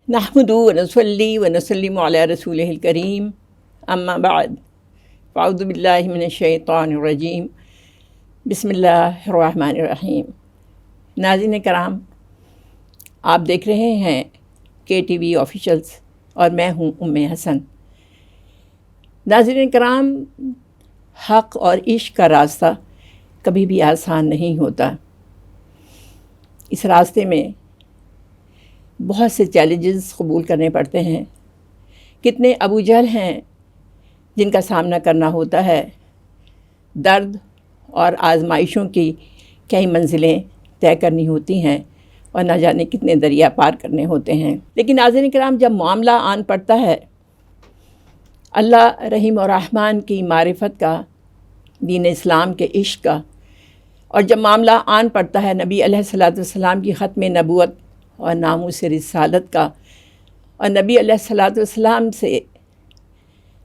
نحمدہ ونصلی ونسلم علی رسولہ الکریم اما بعد فاعوذ باللہ من الشیطان الرجیم بسم اللہ الرحمن الرحیم۔ ناظرین کرام، آپ دیکھ رہے ہیں KTV آفیشلز اور میں ہوں حسن۔ ناظرین کرام، حق اور عشق کا راستہ کبھی بھی آسان نہیں ہوتا۔ اس راستے میں بہت سے چیلنجز قبول کرنے پڑتے ہیں۔ کتنے ابو جہل ہیں جن کا سامنا کرنا ہوتا ہے، درد اور آزمائشوں کی کئی منزلیں طے کرنی ہوتی ہیں اور نہ جانے کتنے دریا پار کرنے ہوتے ہیں۔ لیکن ناظرین کرام، جب معاملہ آن پڑتا ہے اللہ رحیم و رحمان کی معرفت کا، دین اسلام کے عشق کا، اور جب معاملہ آن پڑتا ہے نبی علیہ الصلوۃ والسلام کی ختم نبوت اور ناموس رسالت کا، اور نبی علیہ الصلوۃ والسلام سے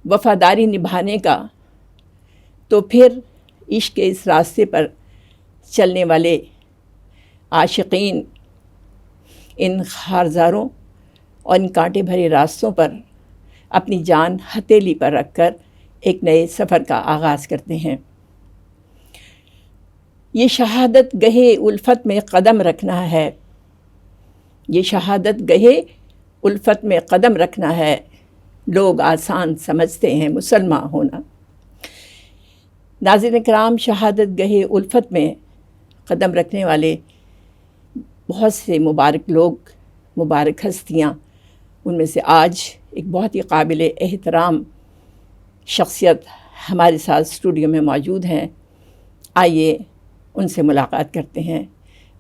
وفاداری نبھانے کا، تو پھر عشق کے اس راستے پر چلنے والے عاشقین ان خارزاروں اور ان کانٹے بھرے راستوں پر اپنی جان ہتھیلی پر رکھ کر ایک نئے سفر کا آغاز کرتے ہیں۔ یہ شہادت گہے الفت میں قدم رکھنا ہے، یہ شہادت گہے الفت میں قدم رکھنا ہے، لوگ آسان سمجھتے ہیں مسلمان ہونا۔ ناظرین کرام، شہادت گہے الفت میں قدم رکھنے والے بہت سے مبارک لوگ، مبارک ہستیاں، ان میں سے آج ایک بہت ہی قابل احترام شخصیت ہمارے ساتھ اسٹوڈیو میں موجود ہیں۔ آئیے ان سے ملاقات کرتے ہیں۔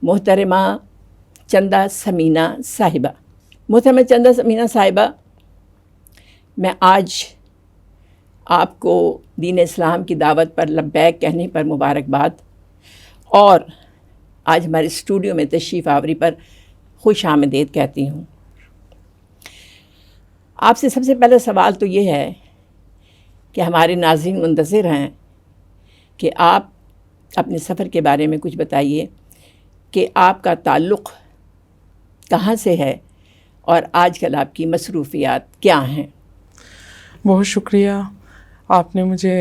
محترمہ چندہ ثمینہ صاحبہ۔ محترمہ چندہ ثمینہ صاحبہ، میں آج آپ کو دین اسلام کی دعوت پر لبیک کہنے پر مبارکباد، اور آج ہمارے اسٹوڈیو میں تشریف آوری پر خوش آمدید کہتی ہوں۔ آپ سے سب سے پہلا سوال تو یہ ہے کہ ہمارے ناظرین منتظر ہیں کہ آپ اپنے سفر کے بارے میں کچھ بتائیے کہ آپ کا تعلق کہاں سے ہے اور آج کل آپ کی مصروفیات کیا ہیں؟ بہت شکریہ، آپ نے مجھے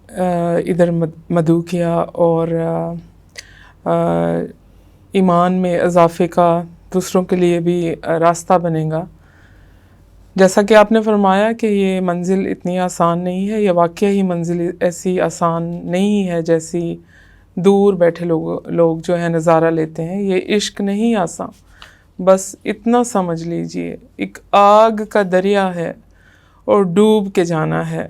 ادھر مدعو کیا، اور ایمان میں اضافے کا دوسروں کے لیے بھی راستہ بنے گا۔ جیسا کہ آپ نے فرمایا کہ یہ منزل اتنی آسان نہیں ہے، یہ واقعہ ہی منزل ایسی آسان نہیں ہے جیسی دور بیٹھے لوگ جو ہے نظارہ لیتے ہیں۔ یہ عشق نہیں آسان، بس اتنا سمجھ لیجئے ایک آگ کا دریا ہے اور ڈوب کے جانا ہے۔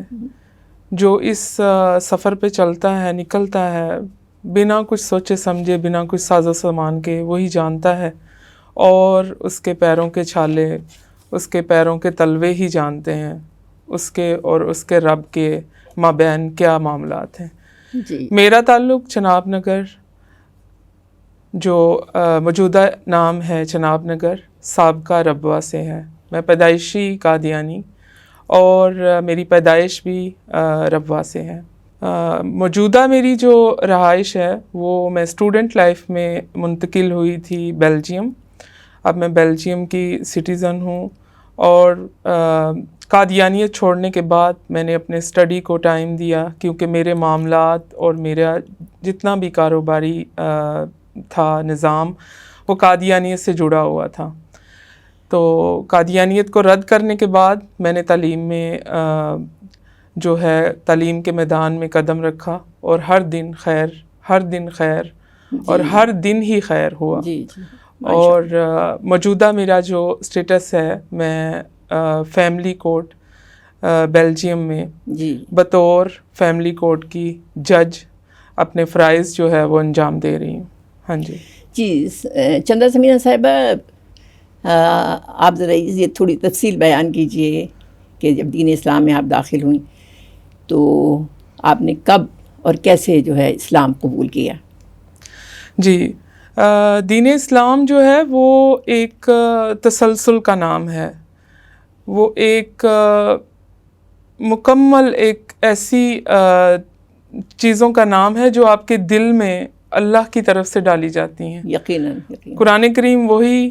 جو اس سفر پہ چلتا ہے، نکلتا ہے، بنا کچھ سوچے سمجھے، بنا کچھ ساز و سامان کے، وہی جانتا ہے، اور اس کے پیروں کے چھالے، اس کے پیروں کے تلوے ہی جانتے ہیں اس کے اور اس کے رب کے مابین کیا معاملات ہیں۔ جی، میرا تعلق چناب نگر، جو موجودہ نام ہے چناب نگر، سابقہ ربوہ سے ہے۔ میں پیدائشی قادیانی، اور میری پیدائش بھی ربوہ سے ہے۔ موجودہ میری جو رہائش ہے وہ میں اسٹوڈنٹ لائف میں منتقل ہوئی تھی بیلجیم۔ اب میں بیلجیم کی سٹیزن ہوں، اور قادیانیت چھوڑنے کے بعد میں نے اپنے اسٹڈی کو ٹائم دیا، کیونکہ میرے معاملات اور میرا جتنا بھی کاروباری تھا نظام وہ قادیانیت سے جڑا ہوا تھا۔ تو قادیانیت کو رد کرنے کے بعد میں نے تعلیم میں جو ہے تعلیم کے میدان میں قدم رکھا، اور ہر دن خیر، ہر دن خیر، اور ہر دن ہی خیر ہوا۔ جی جی، اور موجودہ میرا جو اسٹیٹس ہے، میں فیملی کورٹ بیلجیم میں جی بطور فیملی کورٹ کی جج اپنے فرائض جو ہے وہ انجام دے رہی ہوں۔ ہاں جی جی، چندہ ثمینہ صاحبہ، آپ ذرا یہ تھوڑی تفصیل بیان کیجئے کہ جب دین اسلام میں آپ داخل ہوئیں تو آپ نے کب اور کیسے جو ہے اسلام قبول کیا؟ جی، دین اسلام جو ہے وہ ایک تسلسل کا نام ہے، وہ ایک مکمل ایک ایسی چیزوں کا نام ہے جو آپ کے دل میں اللہ کی طرف سے ڈالی جاتی ہیں۔ یقیناً۔ قرآن کریم وہی،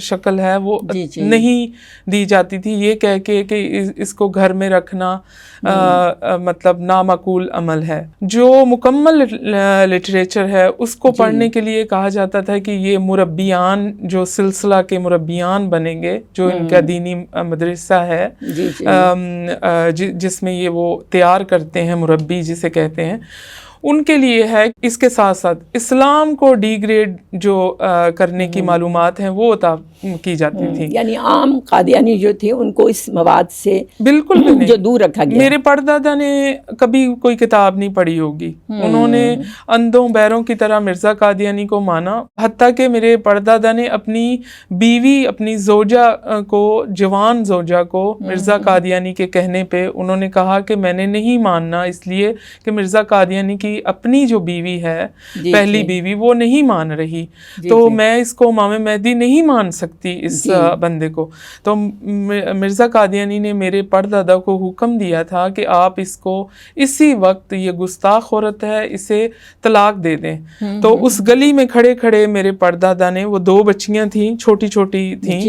شکل ہے وہ جی جی نہیں دی جاتی تھی، یہ کہہ کے کہ اس کو گھر میں رکھنا مطلب نامعقول عمل ہے. جو مکمل لٹریچر ہے اس کو پڑھنے کے لیے کہا جاتا تھا کہ یہ مربیان، جو سلسلہ کے مربیان بنیں گے، جو ان کا دینی مدرسہ ہے جس میں یہ وہ تیار کرتے ہیں، مربی جسے کہتے ہیں، ان کے لیے ہے. اس کے ساتھ ساتھ اسلام کو ڈی گریڈ جو کرنے کی معلومات ہیں وہ عطا کی جاتی تھیں. یعنی عام قادیانی جو تھے ان کو اس مواد سے بالکل بھی نہیں، جو دور رکھا گیا. میرے پردادا نے کبھی کوئی کتاب نہیں پڑھی ہوگی، انہوں نے اندھوں بیروں کی طرح مرزا قادیانی کو مانا. حتیٰ کہ میرے پردادا نے اپنی بیوی، اپنی زوجہ کو، جوان زوجہ کو مرزا قادیانی کے کہنے پہ انہوں نے کہا کہ میں نے نہیں ماننا، اس لیے کہ مرزا قادیانی کی اپنی جو بیوی ہے، پہلی بیوی، وہ نہیں مان رہی، تو میں اس کو امام مہدی نہیں مان سکتی اس بندے کو. تو مرزا قادیانی نے میرے پردادا کو حکم دیا تھا کہ آپ اس کو اسی وقت، یہ گستاخ عورت ہے، اسے طلاق دے دیں. تو اس گلی میں کھڑے کھڑے میرے پردادا نے، وہ 2 بچیاں تھیں، چھوٹی چھوٹی تھیں،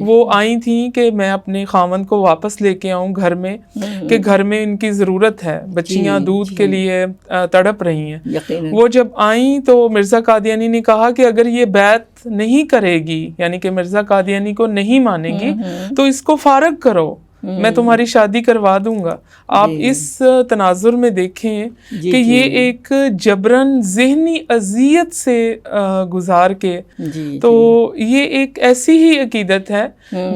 وہ آئی تھیں کہ میں اپنے خاوند کو واپس لے کے آؤں گھر میں، کہ گھر میں ان کی ضرورت ہے، بچیاں دودھ کے لیے تڑپ رہی ہیں. وہ جب آئیں تو مرزا قادیانی نے کہا کہ اگر یہ بیعت نہیں کرے گی، یعنی کہ مرزا قادیانی کو نہیں مانے گی، تو اس کو فارغ کرو، میں تمہاری شادی کروا دوں گا. آپ اس تناظر میں دیکھیں کہ یہ ایک جبراً ذہنی اذیت سے گزار کے، تو یہ ایک ایسی ہی عقیدت ہے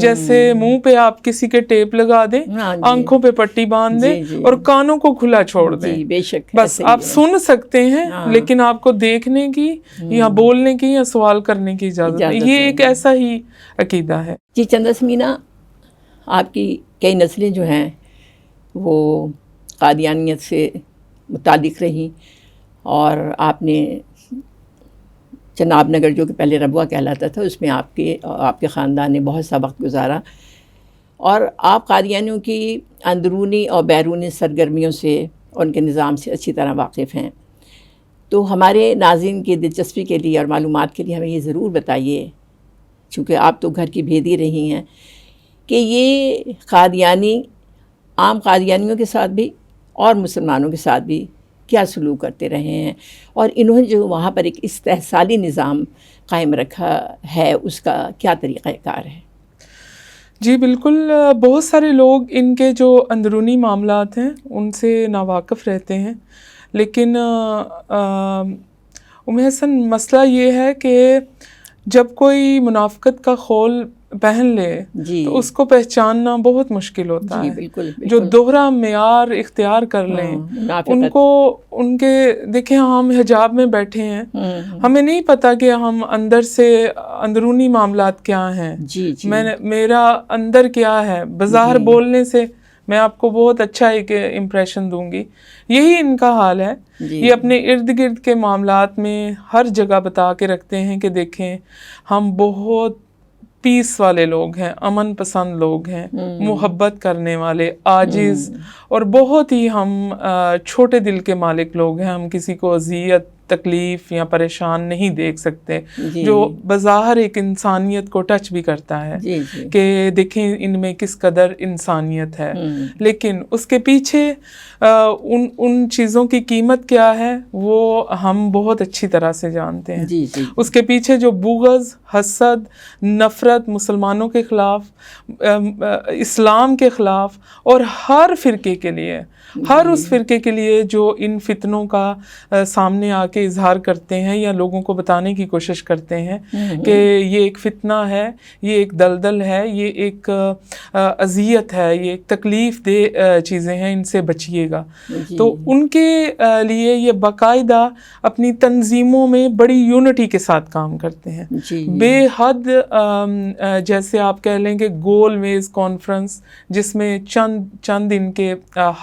جیسے منہ پہ آپ کسی کے ٹیپ لگا دیں، آنکھوں پہ پٹی باندھ دیں اور کانوں کو کھلا چھوڑ دیں. بس آپ سن سکتے ہیں لیکن آپ کو دیکھنے کی یا بولنے کی یا سوال کرنے کی اجازت نہیں. یہ ایک ایسا ہی عقیدہ ہے. جی چندرسمینا، آپ کی کئی نسلیں جو ہیں وہ قادیانیت سے متعلق رہیں، اور آپ نے چناب نگر، جو کہ پہلے ربوہ کہلاتا تھا، اس میں آپ کے خاندان نے بہت سا وقت گزارا، اور آپ قادیانیوں کی اندرونی اور بیرونی سرگرمیوں سے، ان کے نظام سے اچھی طرح واقف ہیں. تو ہمارے ناظرین کی دلچسپی کے لیے اور معلومات کے لیے ہمیں یہ ضرور بتائیے، چونکہ آپ تو گھر کی بھیدی رہی ہیں، کہ یہ قادیانی عام قادیانیوں کے ساتھ بھی اور مسلمانوں کے ساتھ بھی کیا سلوک کرتے رہے ہیں، اور انہوں نے جو وہاں پر ایک استحصالی نظام قائم رکھا ہے، اس کا کیا طریقہ کار ہے؟ جی بالکل، بہت سارے لوگ ان کے جو اندرونی معاملات ہیں ان سے ناواقف رہتے ہیں، لیکن ام حسن، مسئلہ یہ ہے کہ جب کوئی منافقت کا خول پہن لے تو اس کو پہچاننا بہت مشکل ہوتا ہے. بالکل. جو دوہرا معیار اختیار کر لیں، ان کے دیکھیں، ہم حجاب میں بیٹھے ہیں، ہمیں نہیں پتا کہ ہم اندر سے اندرونی معاملات کیا ہیں، میرا اندر کیا ہے. بظاہر بولنے سے میں آپ کو بہت اچھا ایک امپریشن دوں گی، یہی ان کا حال ہے. یہ اپنے ارد گرد کے معاملات میں ہر جگہ بتا کے رکھتے ہیں کہ دیکھیں ہم بہت پیس والے لوگ ہیں، امن پسند لوگ ہیں، محبت کرنے والے، عاجز، اور بہت ہی ہم چھوٹے دل کے مالک لوگ ہیں. ہم کسی کو اذیت، تکلیف یا پریشان نہیں دیکھ سکتے، جو بظاہر ایک انسانیت کو ٹچ بھی کرتا ہے کہ دیکھیں ان میں کس قدر انسانیت ہے. لیکن اس کے پیچھے ان چیزوں کی قیمت کیا ہے وہ ہم بہت اچھی طرح سے جانتے ہیں. اس کے پیچھے جو بغض، حسد، نفرت مسلمانوں کے خلاف، اسلام کے خلاف، اور ہر فرقے کے لیے، ہر اس فرقے کے لیے جو ان فتنوں کا سامنے آ کے اظہار کرتے ہیں یا لوگوں کو بتانے کی کوشش کرتے ہیں کہ یہ ایک فتنہ ہے، یہ ایک دلدل ہے، یہ ایک اذیت ہے، یہ ایک تکلیف دہ چیزیں ہیں، ان سے بچیے گا. تو ان کے لیے یہ باقاعدہ اپنی تنظیموں میں بڑی یونٹی کے ساتھ کام کرتے ہیں، بے حد، جیسے آپ کہہ لیں کہ گول میز کانفرنس، جس میں چند ان کے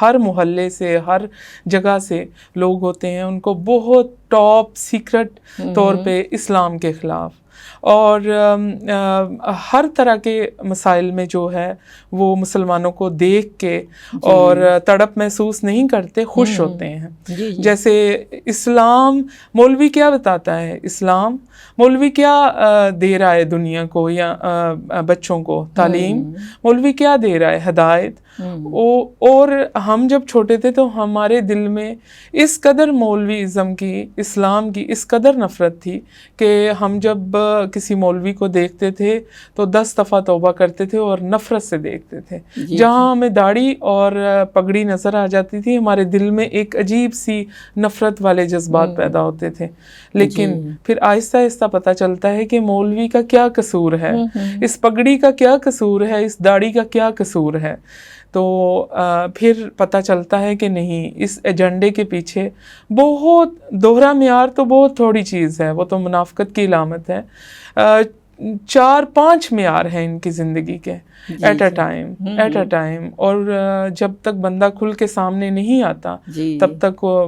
ہر محلے سے، ہر جگہ سے لوگ ہوتے ہیں، ان کو بہت ٹاپ سیکرٹ طور پہ اسلام کے خلاف، اور ہر طرح کے مسائل میں جو ہے وہ مسلمانوں کو دیکھ کے اور تڑپ محسوس نہیں کرتے، خوش ہوتے ہیں۔ جیسے اسلام مولوی کیا بتاتا ہے، اسلام مولوی کیا دے رہا ہے دنیا کو یا بچوں کو، تعلیم، مولوی کیا دے رہا ہے، ہدایت۔ اور ہم جب چھوٹے تھے تو ہمارے دل میں اس قدر مولوی ازم کی، اسلام کی اس قدر نفرت تھی کہ ہم جب کسی مولوی کو دیکھتے تھے تو 10 دفعہ توبہ کرتے تھے اور نفرت سے دیکھتے تھے۔ جہاں ہمیں داڑھی اور پگڑی نظر آ جاتی تھی، ہمارے دل میں ایک عجیب سی نفرت والے جذبات پیدا ہوتے تھے۔ لیکن پھر آہستہ آہستہ پتہ چلتا ہے کہ مولوی کا کیا قصور ہے، اس پگڑی کا کیا قصور ہے، اس داڑھی کا کیا قصور ہے۔ تو پھر پتہ چلتا ہے کہ نہیں، اس ایجنڈے کے پیچھے بہت دوہرا معیار تو بہت تھوڑی چیز ہے، وہ تو منافقت کی علامت ہے۔ 4-5 معیار ہیں ان کی زندگی کے ایٹ اے ٹائم، اور جب تک بندہ کھل کے سامنے نہیں آتا تب تک وہ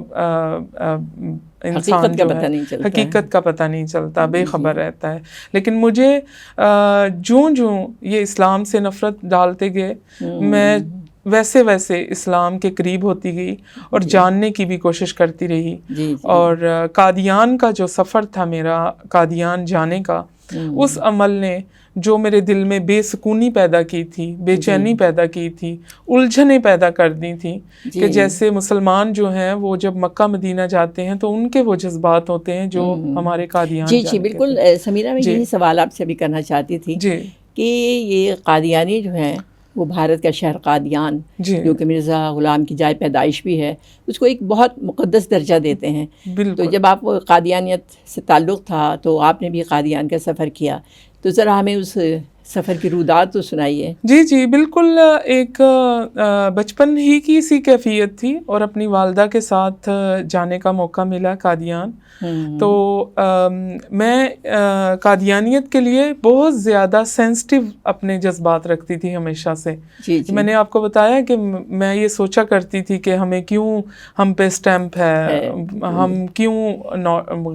انسان جو ہے حقیقت کا پتہ نہیں چلتا، بے خبر رہتا ہے۔ لیکن مجھے جوں یہ اسلام سے نفرت ڈالتے گئے، میں ویسے اسلام کے قریب ہوتی گئی اور جاننے کی بھی کوشش کرتی رہی۔ اور قادیان کا جو سفر تھا میرا، قادیان جانے کا، اس عمل نے جو میرے دل میں بے سکونی پیدا کی تھی، بے چینی پیدا کی تھی، الجھنیں پیدا کر دی تھی کہ جیسے مسلمان جو ہیں وہ جب مکہ مدینہ جاتے ہیں تو ان کے وہ جذبات ہوتے ہیں جو ہمارے قادیان جی بالکل سمیرہ، میں یہی سوال آپ سے بھی کرنا چاہتی تھی کہ یہ قادیانی جو ہیں وہ بھارت کا شہر قادیان، جو کہ مرزا غلام کی جائے پیدائش بھی ہے، اس کو ایک بہت مقدس درجہ دیتے ہیں۔ تو جب آپ کو قادیانیت سے تعلق تھا تو آپ نے بھی قادیان کا سفر کیا، تو ذرا ہمیں اس سفر کی رودات تو سنائیے۔ جی بالکل، ایک بچپن ہی کی سی کیفیت تھی اور اپنی والدہ کے ساتھ جانے کا موقع ملا قادیان۔ تو میں قادیانیت کے لیے بہت زیادہ سینسٹیو اپنے جذبات رکھتی تھی ہمیشہ سے۔ میں نے آپ کو بتایا کہ میں یہ سوچا کرتی تھی کہ ہمیں کیوں ہم پہ اسٹیمپ ہے، ہم کیوں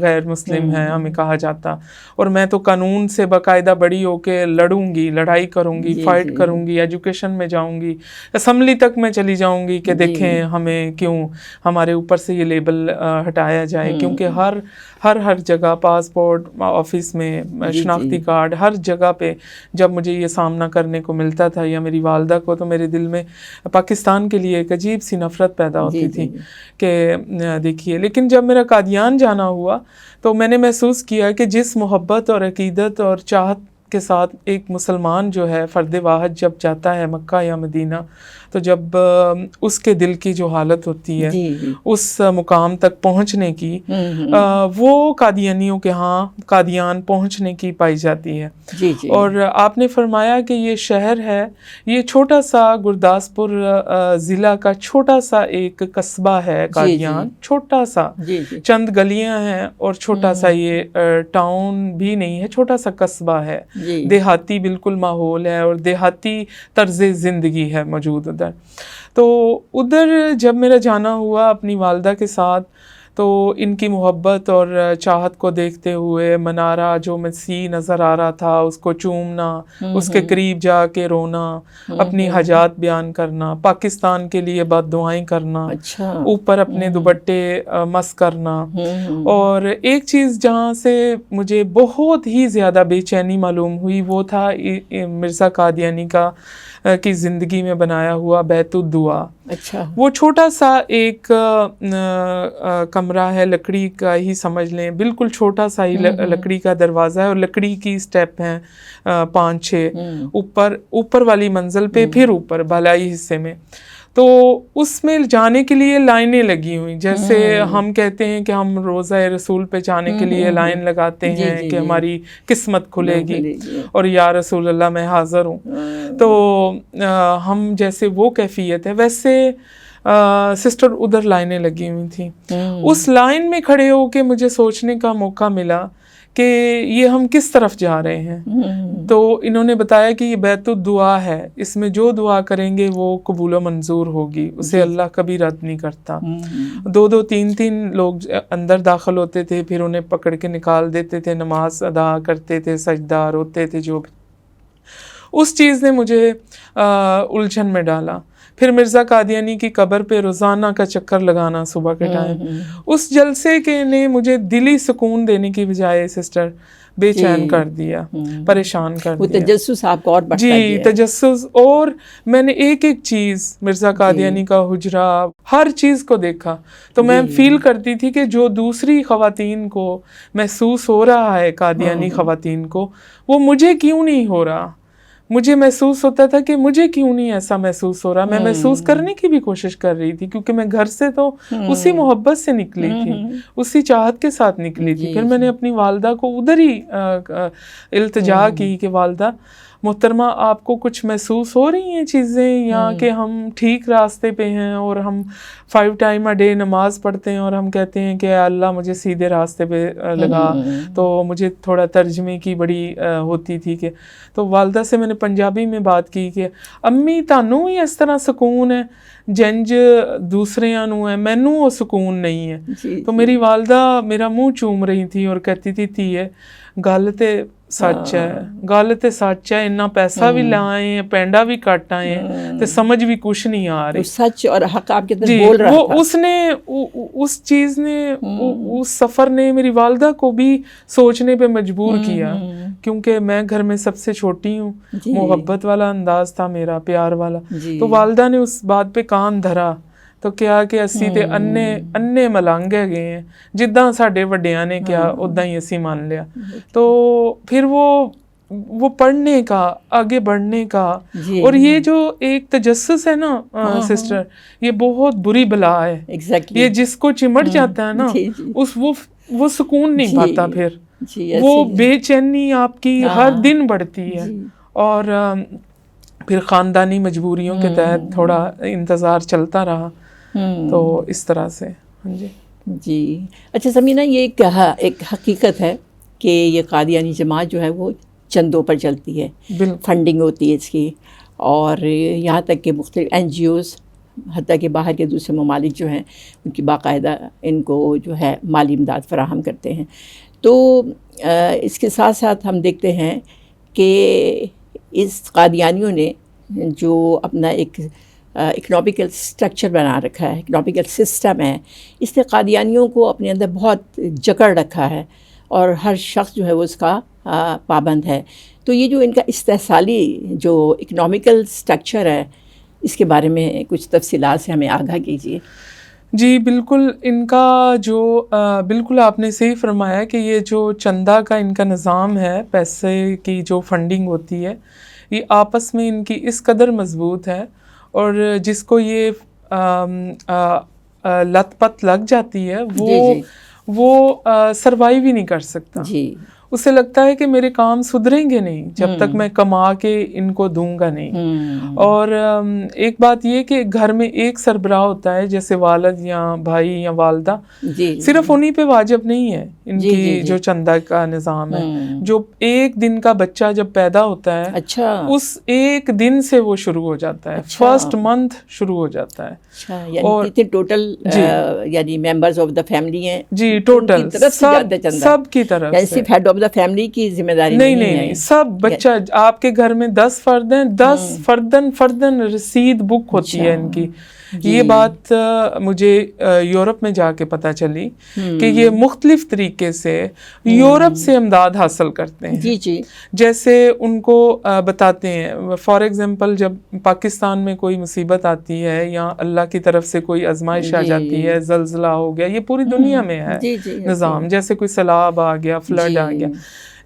غیر مسلم ہیں ہمیں کہا جاتا، اور میں تو قانون سے باقاعدہ بڑی ہو کے لڑوں گی، لڑائی کروں گی، فائٹ کروں گی، ایجوکیشن میں جاؤں گی، اسمبلی تک میں چلی جاؤں گی کہ دیکھیں ہمیں کیوں ہمارے اوپر سے یہ لیبل ہٹایا جائے، کیونکہ ہر جگہ، پاسپورٹ آفس میں، شناختی کارڈ، ہر جگہ پہ جب مجھے یہ سامنا کرنے کو ملتا تھا یا میری والدہ کو، تو میرے دل میں پاکستان کے لیے ایک عجیب سی نفرت پیدا ہوتی تھی کہ دیکھیے۔ لیکن جب میرا قادیان جانا ہوا تو میں نے محسوس کیا کہ جس محبت اور عقیدت اور چاہت کے ساتھ ایک مسلمان جو ہے فرد واحد جب جاتا ہے مکہ یا مدینہ، تو جب اس کے دل کی جو حالت ہوتی ہے اس مقام تک پہنچنے کی، وہ قادیانیوں کے ہاں قادیان پہنچنے کی پائی جاتی ہے۔ اور آپ نے فرمایا کہ یہ شہر ہے، یہ چھوٹا سا گرداسپور ضلع کا چھوٹا سا ایک قصبہ ہے قادیان، چھوٹا سا، چند گلیاں ہیں اور چھوٹا سا یہ ٹاؤن بھی نہیں ہے، چھوٹا سا قصبہ ہے، دیہاتی بالکل ماحول ہے اور دیہاتی طرز زندگی ہے موجود ادھر۔ تو ادھر جب میرا جانا ہوا اپنی والدہ کے ساتھ، تو ان کی محبت اور چاہت کو دیکھتے ہوئے منارہ جو مسیح نظر آ رہا تھا اس کو چومنا، اس کے قریب جا کے رونا، اپنی حاجات بیان کرنا، پاکستان کے لیے بد دعائیں کرنا، اوپر اپنے دوپٹے مس کرنا۔ اور ایک چیز جہاں سے مجھے بہت ہی زیادہ بے چینی معلوم ہوئی وہ تھا مرزا قادیانی کی زندگی میں بنایا ہوا بیت الدعا۔ وہ چھوٹا سا ایک کمرہ ہے، لکڑی کا ہی سمجھ لیں، بالکل چھوٹا سا ہی لکڑی کا دروازہ ہے اور لکڑی کی سٹیپ ہیں 5-6 اوپر والی منزل پہ، پھر اوپر بالائی حصے میں۔ تو اس میں جانے کے لیے لائنیں لگی ہوئی، جیسے ہم کہتے ہیں کہ ہم روضہ رسول پہ جانے کے لیے لائن لگاتے ہیں کہ ہماری قسمت کھلے گی اور یا رسول اللہ میں حاضر ہوں۔ تو ہم جیسے وہ کیفیت ہے ویسے سسٹر ادھر لائنیں لگی ہوئی تھیں۔ اس لائن میں کھڑے ہو کے مجھے سوچنے کا موقع ملا کہ یہ ہم کس طرف جا رہے ہیں. تو انہوں نے بتایا کہ یہ بیت الدعا ہے, اس میں جو دعا کریں گے وہ قبول و منظور ہوگی, اسے اللہ کبھی رد نہیں کرتا. 2 3 لوگ اندر داخل ہوتے تھے, پھر انہیں پکڑ کے نکال دیتے تھے, نماز ادا کرتے تھے, سجدہ روتے تھے, جو بھی. اس چیز نے مجھے الجھن میں ڈالا. پھر مرزا قادیانی کی قبر پہ روزانہ کا چکر لگانا صبح کے ٹائم, اس جلسے کے نے مجھے دلی سکون دینے کی بجائے سسٹر بے چین کر دیا, پریشان کر دیا. وہ تجسس آپ کو اور بڑھتا جی گیا. تجسس. اور میں نے ایک چیز مرزا قادیانی کا حجرہ, ہر چیز کو دیکھا, تو میں فیل کرتی تھی کہ جو دوسری خواتین کو محسوس ہو رہا ہے قادیانی خواتین کو, وہ مجھے کیوں نہیں ہو رہا. مجھے محسوس ہوتا تھا کہ مجھے کیوں نہیں ایسا محسوس ہو رہا. میں محسوس کرنے کی بھی کوشش کر رہی تھی, کیونکہ میں گھر سے تو اسی محبت سے نکلی تھی, اسی چاہت کے ساتھ نکلی تھی. پھر میں نے اپنی والدہ کو ادھر ہی التجا کی کہ والدہ محترمہ, آپ کو کچھ محسوس ہو رہی ہیں چیزیں, یا کہ ہم ٹھیک راستے پہ ہیں اور ہم 5 ٹائم اے ڈے نماز پڑھتے ہیں اور ہم کہتے ہیں کہ اے اللہ مجھے سیدھے راستے پہ لگا. تو مجھے تھوڑا ترجمے کی بڑی ہوتی تھی کہ, تو والدہ سے میں نے پنجابی میں بات کی کہ امی تانوں ہی اس طرح سکون ہے جنج دوسریاں نو ہے, مینوں وہ سکون نہیں ہے. تو میری والدہ میرا منہ چوم رہی تھی اور کہتی تھی تھیے گل تے سچ ہے, گل تے سچ ہے, اتنا پیسہ بھی لائے ہیں, پینڈا بھی کٹ آئے ہیں, تے سمجھ بھی کچھ نہیں آ رہی. سچ اور حق آپ کے اندر بول رہا تھا. وہ اس نے اس چیز نے اس سفر نے میری والدہ کو بھی سوچنے پہ مجبور کیا, کیونکہ میں گھر میں سب سے چھوٹی ہوں. محبت والا انداز تھا میرا, پیار والا. تو والدہ نے اس بات پہ کان دھرا, تو کیا کہ اسی تے انے ملنگ گئے ہیں, جداں ساڈے وڈیاں نے کیا ادا ہی اسی مان لیا. تو پھر وہ پڑھنے کا, آگے بڑھنے کا, اور یہ جو ایک تجسس ہے نا سسٹر, یہ بہت بری بلا ہے. یہ جس کو چمٹ جاتا ہے نا, وہ سکون نہیں پاتا. پھر وہ بے چینی آپ کی ہر دن بڑھتی ہے. اور پھر خاندانی مجبوریوں کے تحت تھوڑا انتظار چلتا رہا. تو اس طرح سے. جی اچھا سمینا, یہ ایک حقیقت ہے کہ یہ قادیانی جماعت جو ہے وہ چندوں پر چلتی ہے, فنڈنگ ہوتی ہے اس کی, اور یہاں تک کہ مختلف NGOs حتیٰ کہ باہر کے دوسرے ممالک جو ہیں ان کی باقاعدہ ان کو جو ہے مالی امداد فراہم کرتے ہیں. تو اس کے ساتھ ساتھ ہم دیکھتے ہیں کہ اس قادیانیوں نے جو اپنا ایک اکنامکل سٹرکچر بنا رکھا ہے, اکنامکل سسٹم ہے, اس نے قادیانیوں کو اپنے اندر بہت جکڑ رکھا ہے, اور ہر شخص جو ہے وہ اس کا پابند ہے. تو یہ جو ان کا استحصالی جو اکنامکل سٹرکچر ہے, اس کے بارے میں کچھ تفصیلات سے ہمیں آگاہ کیجیے. جی بالکل, ان کا جو بالکل آپ نے صحیح فرمایا کہ یہ جو چندہ کا ان کا نظام ہے, پیسے کی جو فنڈنگ ہوتی ہے, یہ آپس میں ان کی اس قدر مضبوط ہے, اور جس کو یہ لت پت لگ جاتی ہے وہ سروائیو ہی نہیں کر سکتا. اسے لگتا ہے کہ میرے کام سدھریں گے نہیں جب تک میں کما کے ان کو دوں گا نہیں. اور ایک بات یہ کہ گھر میں ایک سربراہ ہوتا ہے, جیسے والد یا بھائی یا والدہ, صرف انہی پہ واجب نہیں ہے ان کی جو چندہ کا نظام ہے. جو ایک دن کا بچہ جب پیدا ہوتا ہے, اس ایک دن سے وہ شروع ہو جاتا ہے, فرسٹ منتھ شروع ہو جاتا ہے. اور ٹوٹل یعنی ممبرز آف دا فیملی ہیں, جی ٹوٹل سب کی طرف سے, ہیڈ آف دا فیملی کی ذمہ داری نہیں, سب بچہ, آپ کے گھر میں 10 فرد ہیں, 10 فردن رسید بک ہوتی ہے ان کی. یہ بات مجھے یورپ میں جا کے پتہ چلی کہ یہ مختلف طریقے سے یورپ سے امداد حاصل کرتے ہیں. جیسے ان کو بتاتے ہیں, فار ایگزامپل جب پاکستان میں کوئی مصیبت آتی ہے یا اللہ کی طرف سے کوئی آزمائش آ جاتی ہے, زلزلہ ہو گیا, یہ پوری دنیا میں ہے نظام, جیسے کوئی سیلاب آ گیا, فلڈ آ گیا,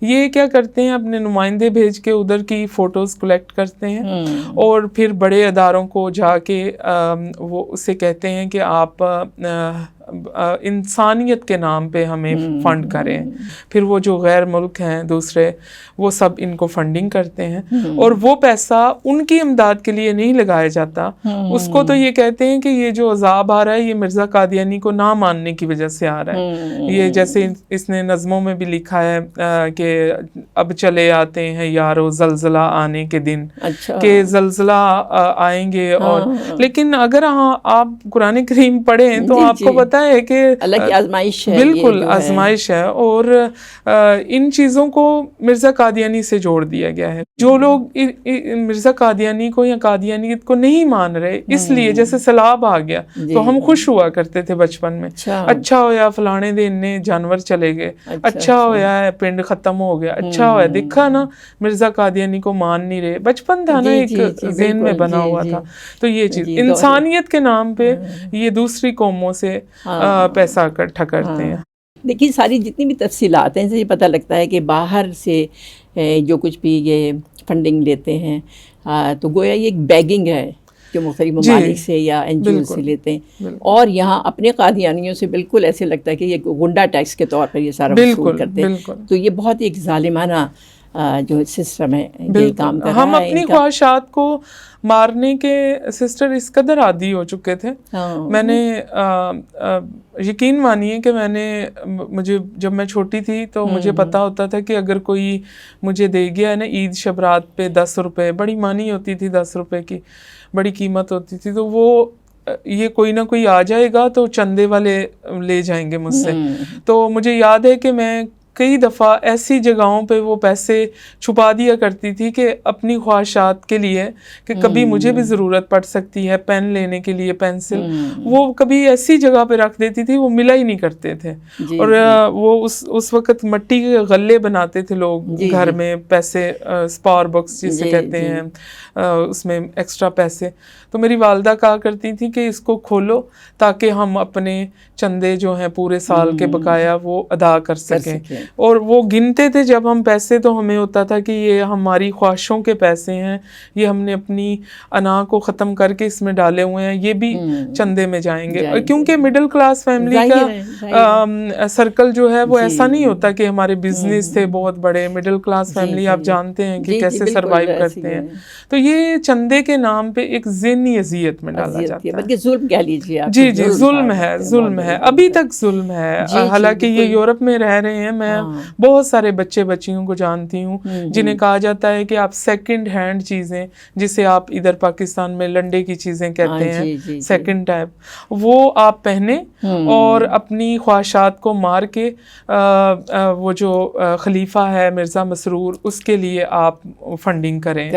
یہ کیا کرتے ہیں اپنے نمائندے بھیج کے ادھر کی فوٹوز کلیکٹ کرتے ہیں اور پھر بڑے اداروں کو جا کے وہ اسے کہتے ہیں کہ آپ انسانیت کے نام پہ ہمیں فنڈ کریں. پھر وہ جو غیر ملک ہیں دوسرے وہ سب ان کو فنڈنگ کرتے ہیں اور وہ پیسہ ان کی امداد کے لیے نہیں لگایا جاتا. اس کو تو یہ کہتے ہیں کہ یہ جو عذاب آ رہا ہے یہ مرزا قادیانی کو نہ ماننے کی وجہ سے آ رہا ہے. یہ جیسے اس نے نظموں میں بھی لکھا ہے کہ اب چلے آتے ہیں یارو زلزلہ آنے کے دن, کہ زلزلہ آئیں گے. اور لیکن اگر آپ قرآن کریم پڑھیں تو آپ کو پتا ہے کہ اللہ کی آزمائش ہے, بالکل آزمائش ہے. اور ان چیزوں کو مرزا قادیانی سے جوڑ دیا گیا ہے. جو لوگ مرزا قادیانی کو یا قادیانیت کو نہیں مان رہے, اس لیے جیسے سیلاب آ گیا تو ہم خوش ہوا کرتے تھے بچپن میں, اچھا ہویا فلانے دن نے جانور چلے گئے, اچھا ہویا ہے پنڈ ختم ہو گیا, اچھا ہویا دیکھا نا مرزا قادیانی کو مان نہیں رہے. بچپن تھا نا, ایک ذہن میں بنا ہوا تھا. تو یہ چیز انسانیت کے نام پہ یہ دوسری قوموں سے پیسہ اکٹھا کرتے ہیں. دیکھیے ساری جتنی بھی تفصیلات ہیں, سے یہ پتہ لگتا ہے کہ باہر سے جو کچھ بھی یہ فنڈنگ لیتے ہیں تو گویا یہ ایک بیگنگ ہے جو مختلف ممالک سے یا این جی او سے لیتے ہیں, اور یہاں اپنے قادیانیوں سے بالکل ایسے لگتا ہے کہ یہ گنڈا ٹیکس کے طور پر یہ سارا وصول کرتے ہیں. تو یہ بہت ہی ایک ظالمانہ جو سسٹم ہے یہ کام کر رہا ہے. ہم اپنی خواہشات کو مارنے کے سسٹر اس قدر عادی ہو چکے تھے. میں نے یقین مانیے کہ مجھے جب میں چھوٹی تھی تو مجھے پتا ہوتا تھا کہ اگر کوئی مجھے دے گیا ہے نا عید شب رات پہ 10 روپے, بڑی مانی ہوتی تھی 10 روپے کی, بڑی قیمت ہوتی تھی, تو وہ یہ کوئی نہ کوئی آ جائے گا تو چندے والے لے جائیں گے مجھ سے. تو مجھے یاد ہے کہ میں کئی دفعہ ایسی جگہوں پہ وہ پیسے چھپا دیا کرتی تھی کہ اپنی خواہشات کے لیے, کہ کبھی مجھے بھی ضرورت پڑ سکتی ہے پین لینے کے لیے, پینسل, وہ کبھی ایسی جگہ پہ رکھ دیتی تھی وہ ملا ہی نہیں کرتے تھے. اور وہ اس وقت مٹی کے غلے بناتے تھے لوگ گھر میں, پیسے اسپار باکس جسے کہتے ہیں, اس میں ایکسٹرا پیسے. تو میری والدہ کہا کرتی تھی کہ اس کو کھولو تاکہ ہم اپنے چندے جو ہیں پورے سال کے بقایا وہ ادا کر سکیں. اور وہ گنتے تھے جب ہم پیسے, تو ہمیں ہوتا تھا کہ یہ ہماری خواہشوں کے پیسے ہیں, یہ ہم نے اپنی انا کو ختم کر کے اس میں ڈالے ہوئے ہیں, یہ بھی چندے میں جائیں گے. کیونکہ مڈل کلاس فیملی کا سرکل جو ہے وہ ایسا نہیں ہوتا کہ ہمارے بزنس تھے بہت بڑے. مڈل کلاس فیملی آپ جانتے ہیں کہ کیسے سروائیو کرتے ہیں. تو یہ چندے کے نام پہ ایک ذہنی اذیت میں ڈالا جاتا ہے, بلکہ ظلم کہہ لیجیے آپ. جی ظلم ہے, ظلم ہے, ابھی تک ظلم ہے. حالانکہ یہ یورپ میں رہ رہے ہیں, میں بہت سارے بچے بچیوں کو جانتی ہوں جنہیں کہا جاتا ہے کہ آپ سیکنڈ ہینڈ چیزیں, جسے آپ ادھر پاکستان میں لنڈے کی چیزیں کہتے ہیں, سیکنڈ ٹائپ, وہ آپ پہنے اور اپنی خواہشات کو مار کے وہ جو خلیفہ ہے مرزا مسرور, اس کے لیے آپ فنڈنگ کریں.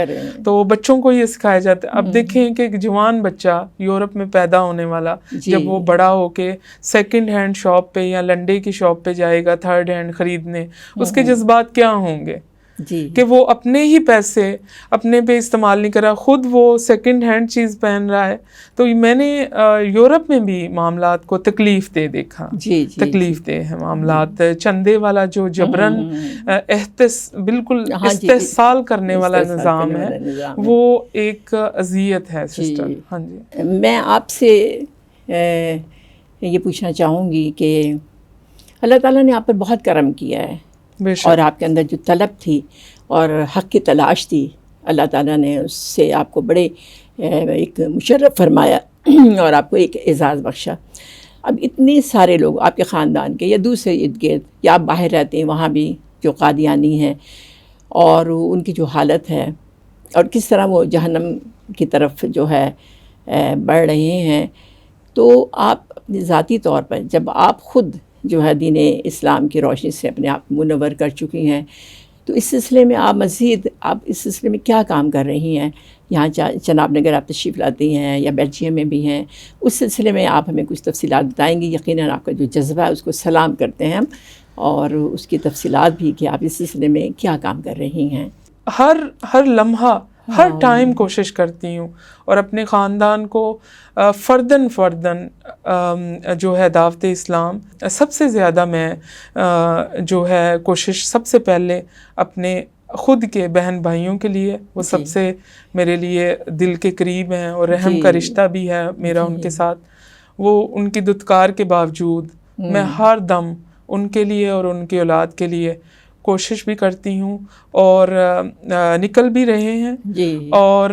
تو بچوں کو یہ سکھایا جاتا ہے. اب دیکھیں کہ ایک جوان بچہ یورپ میں پیدا ہونے والا جب وہ بڑا ہو کے سیکنڈ ہینڈ شاپ پہ یا لنڈے کی شاپ پہ جائے گا تھرڈ ہینڈ خریدنے, اس کے جذبات کیا ہوں گے کہ وہ اپنے ہی پیسے اپنے پہ استعمال نہیں کرا, خود وہ سیکنڈ ہینڈ چیز پہن رہا ہے. تو میں نے یورپ میں بھی معاملات کو تکلیف دہ دیکھا, تکلیف دہ ہے معاملات. چندے والا جو جبرن بالکل استحصال کرنے والا نظام ہے وہ ایک اذیت ہے سسٹر. ہاں جی, میں آپ سے یہ پوچھنا چاہوں گی کہ اللہ تعالیٰ نے آپ پر بہت کرم کیا ہے, اور آپ کے اندر جو طلب تھی اور حق کی تلاش تھی, اللہ تعالیٰ نے اس سے آپ کو بڑے ایک مشرف فرمایا اور آپ کو ایک اعزاز بخشا. اب اتنے سارے لوگ آپ کے خاندان کے یا دوسرے ارد گرد یا آپ باہر رہتے ہیں وہاں بھی جو قادیانی ہیں, اور ان کی جو حالت ہے اور کس طرح وہ جہنم کی طرف جو ہے بڑھ رہے ہیں, تو آپ اپنے ذاتی طور پر جب آپ خود جو ہے دین اسلام کی روشنی سے اپنے آپ منور کر چکی ہیں, تو اس سلسلے میں آپ مزید اس سلسلے میں کیا کام کر رہی ہیں؟ یہاں چناب نگر آپ تشریف لاتی ہیں یا بیلجیم میں بھی ہیں, اس سلسلے میں آپ ہمیں کچھ تفصیلات بتائیں گی. یقیناً آپ کا جو جذبہ ہے اس کو سلام کرتے ہیں ہم, اور اس کی تفصیلات بھی کہ آپ اس سلسلے میں کیا کام کر رہی ہیں. ہر لمحہ ہر ٹائم کوشش کرتی ہوں، اور اپنے خاندان کو فرداً جو ہے دعوت اسلام سب سے زیادہ میں جو ہے کوشش سب سے پہلے اپنے خود کے بہن بھائیوں کے لیے، وہ سب سے میرے لیے دل کے قریب ہیں، اور رحم کا رشتہ بھی ہے میرا ان کے ساتھ. وہ ان کی دتکار کے باوجود میں ہر دم ان کے لیے اور ان کی اولاد کے لیے کوشش بھی کرتی ہوں، اور نکل بھی رہے ہیں، اور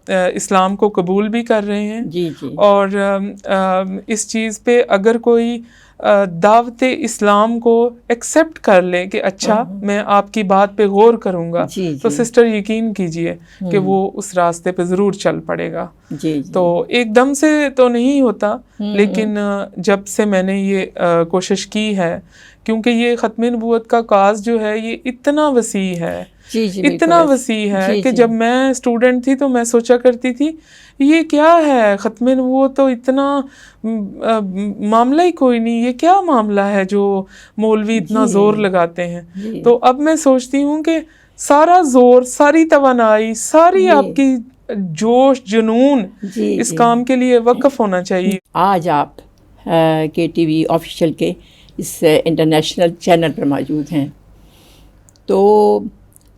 اسلام کو قبول بھی کر رہے ہیں. اور اس چیز پہ اگر کوئی دعوت اسلام کو ایکسیپٹ کر لے کہ اچھا میں آپ کی بات پہ غور کروں گا، تو سسٹر یقین کیجئے کہ وہ اس راستے پہ ضرور چل پڑے گا. تو ایک دم سے تو نہیں ہوتا، لیکن جب سے میں نے یہ کوشش کی ہے، کیونکہ یہ ختم نبوت کا کاز جو ہے یہ اتنا وسیع ہے، اتنا وسیع ہے کہ جب میں اسٹوڈنٹ تھی تو میں سوچا کرتی تھی یہ کیا ہے ختم نبوت، تو اتنا معاملہ ہی کوئی نہیں، یہ کیا معاملہ ہے جو مولوی اتنا زور لگاتے ہیں. تو اب میں سوچتی ہوں کہ سارا زور، ساری توانائی، ساری آپ کی جوش جنون اس کام کے لیے وقف ہونا چاہیے. آج آپ KTV آفیشیل کے اس انٹرنیشنل چینل پر موجود ہیں، تو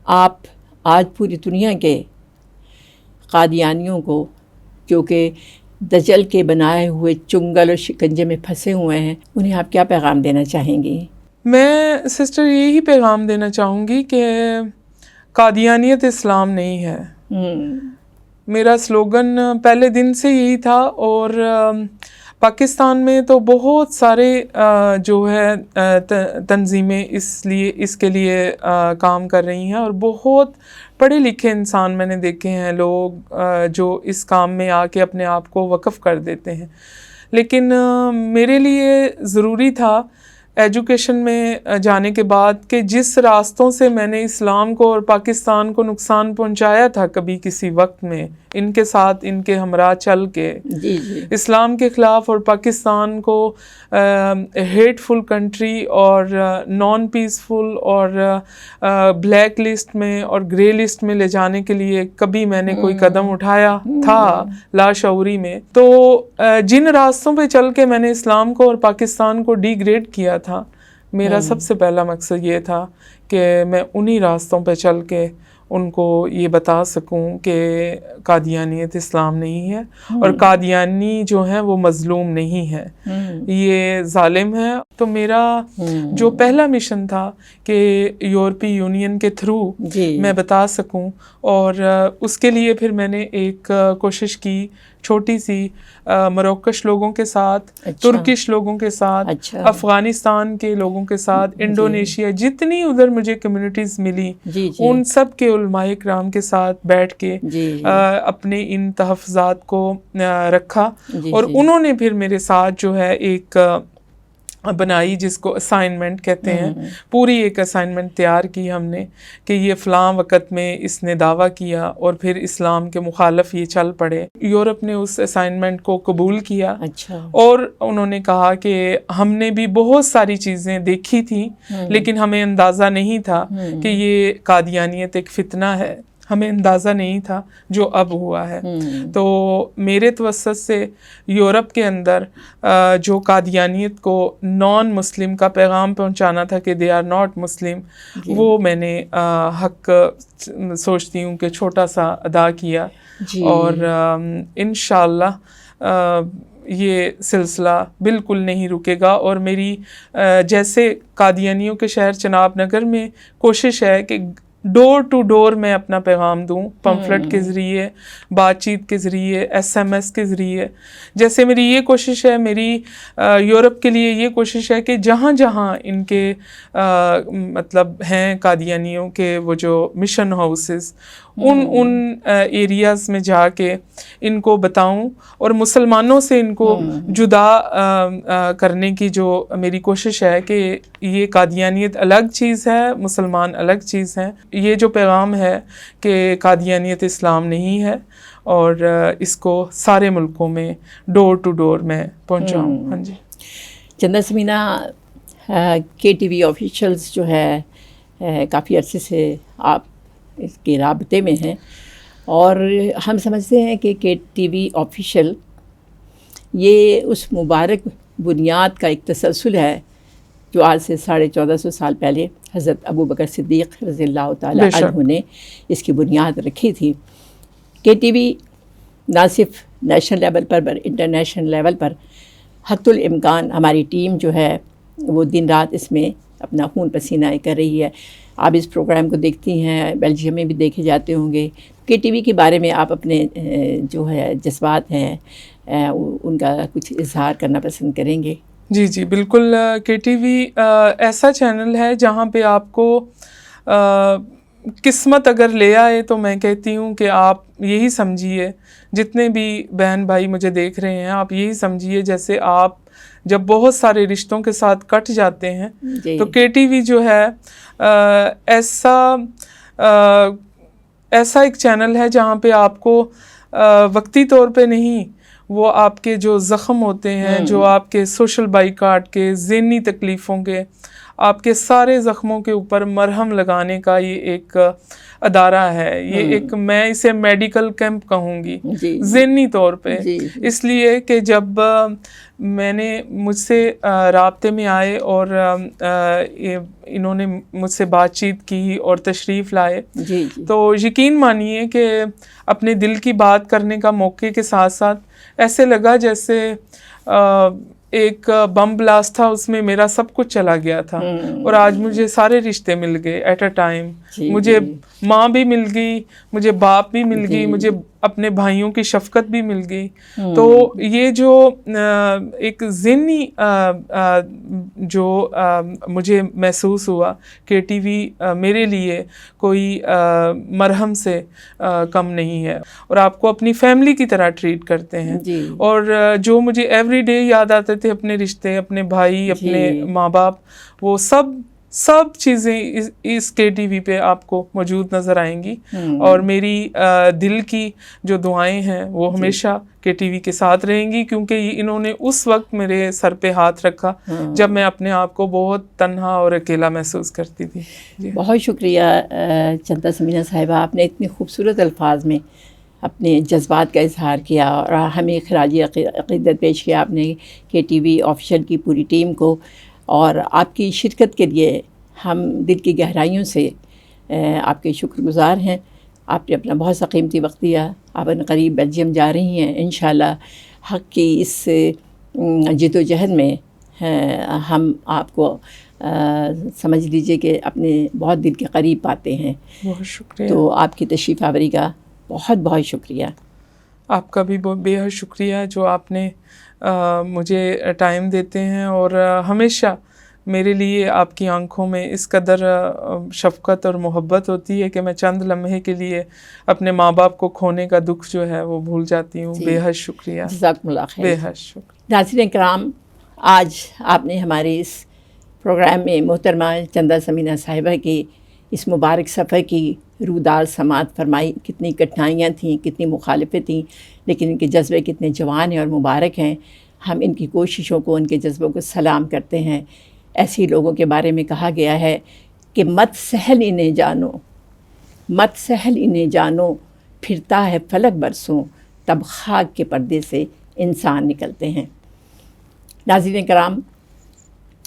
آپ آج پوری دنیا کے قادیانیوں کو جو کہ دجل کے بنائے ہوئے چنگل اور شکنجے میں پھنسے ہوئے ہیں، انہیں آپ کیا پیغام دینا چاہیں گی؟ میں سسٹر یہی پیغام دینا چاہوں گی کہ قادیانیت اسلام نہیں ہے. میرا سلوگن پہلے دن سے یہی تھا، اور پاکستان میں تو بہت سارے جو ہے تنظیمیں اس کے لیے کام کر رہی ہیں، اور بہت پڑھے لکھے انسان میں نے دیکھے ہیں، لوگ جو اس کام میں آ کے اپنے آپ کو وقف کر دیتے ہیں. لیکن میرے لیے ضروری تھا ایجوکیشن میں جانے کے بعد کہ جس راستوں سے میں نے اسلام کو اور پاکستان کو نقصان پہنچایا تھا کبھی کسی وقت میں، ان کے ساتھ ان کے ہمراہ چل کے اسلام کے خلاف اور پاکستان کو ہیٹ فل کنٹری اور نان پیسفل اور بلیک لسٹ میں اور گرے لسٹ میں لے جانے کے لیے کبھی میں نے کوئی قدم اٹھایا تھا لاشعوری میں. تو جن راستوں پہ چل کے میں نے اسلام کو اور پاکستان کو ڈی گریڈ کیا تھا، میرا سب سے پہلا مقصد یہ تھا کہ میں انہی راستوں پہ چل کے ان کو یہ بتا سکوں کہ قادیانیت اسلام نہیں ہے، اور قادیانی جو ہیں وہ مظلوم نہیں ہے، یہ ظالم ہے. تو میرا جو پہلا مشن تھا کہ یورپی یونین کے تھرو میں بتا سکوں، اور اس کے لیے پھر میں نے ایک کوشش کی چھوٹی سی مراکش لوگوں کے ساتھ، ترکش لوگوں کے ساتھ، افغانستان کے لوگوں کے ساتھ، انڈونیشیا، جتنی ادھر مجھے کمیونٹیز ملی ان سب کے علماء کرام کے ساتھ بیٹھ کے اپنے ان تحفظات کو رکھا، اور انہوں نے پھر میرے ساتھ جو ہے ایک بنائی جس کو اسائنمنٹ کہتے ہیں، پوری ایک اسائنمنٹ تیار کی ہم نے کہ یہ فلاں وقت میں اس نے دعویٰ کیا اور پھر اسلام کے مخالف یہ چل پڑے. یورپ نے اس اسائنمنٹ کو قبول کیا، اور انہوں نے کہا کہ ہم نے بھی بہت ساری چیزیں دیکھی تھیں لیکن ہمیں اندازہ نہیں تھا کہ یہ قادیانیت ایک فتنہ ہے، ہمیں اندازہ نہیں تھا جو اب ہوا ہے. تو میرے توسط سے یورپ کے اندر جو قادیانیت کو نان مسلم کا پیغام پہنچانا تھا کہ دے آر ناٹ مسلم، وہ میں نے حق سوچتی ہوں کہ چھوٹا سا ادا کیا، اور انشاءاللہ یہ سلسلہ بالکل نہیں رکے گا. اور میری جیسے قادیانیوں کے شہر چناب نگر میں کوشش ہے کہ ڈور ٹو ڈور میں اپنا پیغام دوں، پمفلٹ کے ذریعے، بات چیت کے ذریعے، SMS کے ذریعے. جیسے میری یہ کوشش ہے، میری یورپ کے لیے یہ کوشش ہے کہ جہاں جہاں ان کے مطلب ہیں قادیانیوں کے وہ جو مشن ہاؤسز، ان ایریاز میں جا کے ان کو بتاؤں، اور مسلمانوں سے ان کو جدا کرنے کی جو میری کوشش ہے کہ یہ قادیانیت الگ چیز ہے، مسلمان الگ چیز ہیں. یہ جو پیغام ہے کہ قادیانیت اسلام نہیں ہے، اور اس کو سارے ملکوں میں ڈور ٹو ڈور میں پہنچاؤں. ہاں جی. چندہ سمینہ، KTV آفیشلز جو ہے کافی عرصے سے آپ اس کے رابطے میں ہیں، اور ہم سمجھتے ہیں کہ KTV آفیشیل یہ اس مبارک بنیاد کا ایک تسلسل ہے جو آج سے 1450 سال پہلے حضرت ابوبکر صدیق رضی اللہ تعالیٰ عنہ نے اس کی بنیاد رکھی تھی۔ KTV نہ صرف نیشنل لیول پر انٹرنیشنل لیول پر حتی الامکان ہماری ٹیم جو ہے وہ دن رات اس میں اپنا خون پسینہ کر رہی ہے۔ آپ اس پروگرام کو دیکھتی ہیں، بیلجیم میں بھی دیکھے جاتے ہوں گے۔ KTV کے بارے میں آپ اپنے جو ہے جذبات ہیں ان کا کچھ اظہار کرنا پسند کریں گے؟ جی جی بالکل، KTV ایسا چینل ہے جہاں پہ آپ کو قسمت اگر لے آئے تو میں کہتی ہوں کہ آپ یہی سمجھیے، جتنے بھی بہن بھائی مجھے دیکھ رہے ہیں، آپ یہی سمجھیے جیسے آپ جب بہت سارے رشتوں کے ساتھ کٹ جاتے ہیں تو KTV جو ہے ایسا ایک چینل ہے جہاں پہ آپ کو وقتی طور پہ نہیں، وہ آپ کے جو زخم ہوتے ہیں، جو آپ کے سوشل بائیکاٹ کے، ذہنی تکلیفوں کے، آپ کے سارے زخموں کے اوپر مرہم لگانے کا یہ ایک ادارہ ہے۔ یہ ایک، میں اسے میڈیکل کیمپ کہوں گی ذہنی طور پہ، اس لیے کہ جب میں نے مجھ سے رابطے میں آئے اور انہوں نے مجھ سے بات چیت کی اور تشریف لائے تو یقین مانیے کہ اپنے دل کی بات کرنے کا موقع کے ساتھ ساتھ ایسے لگا جیسے ایک بم بلاسٹ تھا، اس میں میرا سب کچھ چلا گیا تھا، اور آج مجھے سارے رشتے مل گئے ایٹ اے ٹائم۔ مجھے ماں بھی مل گئی، مجھے باپ بھی مل گئی، مجھے اپنے بھائیوں کی شفقت بھی مل گئی۔ تو یہ جو ایک ذہنی جو مجھے محسوس ہوا، KTV میرے لیے کوئی مرہم سے کم نہیں ہے، اور آپ کو اپنی فیملی کی طرح ٹریٹ کرتے ہیں۔ اور جو مجھے ایوری ڈے یاد آتے تھے، اپنے رشتے، اپنے بھائی، اپنے ماں باپ، وہ سب چیزیں اس KTV پہ آپ کو موجود نظر آئیں گی۔ اور میری دل کی جو دعائیں ہیں وہ ہمیشہ KTV کے ساتھ رہیں گی، کیونکہ انہوں نے اس وقت میرے سر پہ ہاتھ رکھا جب میں اپنے آپ کو بہت تنہا اور اکیلا محسوس کرتی تھی۔ بہت شکریہ چندہ سمینہ صاحبہ، آپ نے اتنی خوبصورت الفاظ میں اپنے جذبات کا اظہار کیا اور ہمیں خراج عقیدت پیش کیا آپ نے KTV آفیشیل کی پوری ٹیم کو، اور آپ کی شرکت کے لیے ہم دل کی گہرائیوں سے آپ کے شکر گزار ہیں۔ آپ نے اپنا بہت سا قیمتی وقت دیا، آپ قریب بیلجیم جا رہی ہیں، انشاءاللہ حق کی اس جد و جہد میں ہم آپ کو سمجھ لیجئے کہ اپنے بہت دل کے قریب پاتے ہیں۔ بہت شکریہ، تو آپ کی تشریف آوری کا بہت بہت شکریہ۔ آپ کا بھی بے حد شکریہ جو آپ نے مجھے ٹائم دیتے ہیں، اور ہمیشہ میرے لیے آپ کی آنکھوں میں اس قدر شفقت اور محبت ہوتی ہے کہ میں چند لمحے کے لیے اپنے ماں باپ کو کھونے کا دکھ جو ہے وہ بھول جاتی ہوں۔ بے حد شکریہ، جزاکم اللہ خیر۔ بے حد شکریہ۔ ناظرین کرام، آج آپ نے ہمارے اس پروگرام میں محترمہ چندہ سمینہ صاحبہ کی اس مبارک سفر کی رودار سماعت فرمائی۔ کتنی کٹھنائیاں تھیں، کتنی مخالفیں تھیں، لیکن ان کے جذبے کتنے جوان ہیں اور مبارک ہیں۔ ہم ان کی کوششوں کو، ان کے جذبوں کو سلام کرتے ہیں۔ ایسی لوگوں کے بارے میں کہا گیا ہے کہ مت سہل انہیں جانو، مت سہل انہیں جانو، پھرتا ہے فلک برسوں، تب خاک کے پردے سے انسان نکلتے ہیں۔ ناظرین کرام،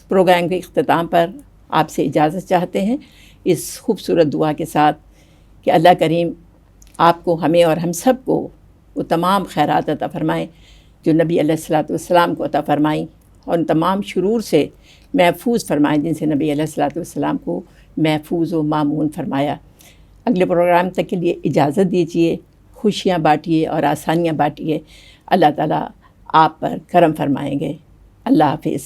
پروگرام کے اختتام پر آپ سے اجازت چاہتے ہیں اس خوبصورت دعا کے ساتھ کہ اللہ کریم آپ کو، ہمیں اور ہم سب کو وہ تمام خیرات عطا فرمائیں جو نبی علیہ الصلوۃ والسلام کو عطا فرمائیں، اور ان تمام شرور سے محفوظ فرمائیں جن سے نبی علیہ الصلوۃ والسلام کو محفوظ و مامون فرمایا۔ اگلے پروگرام تک کے لیے اجازت دیجیے، خوشیاں بانٹیے اور آسانیاں بانٹیے۔ اللہ تعالیٰ آپ پر کرم فرمائیں گے۔ اللہ حافظ۔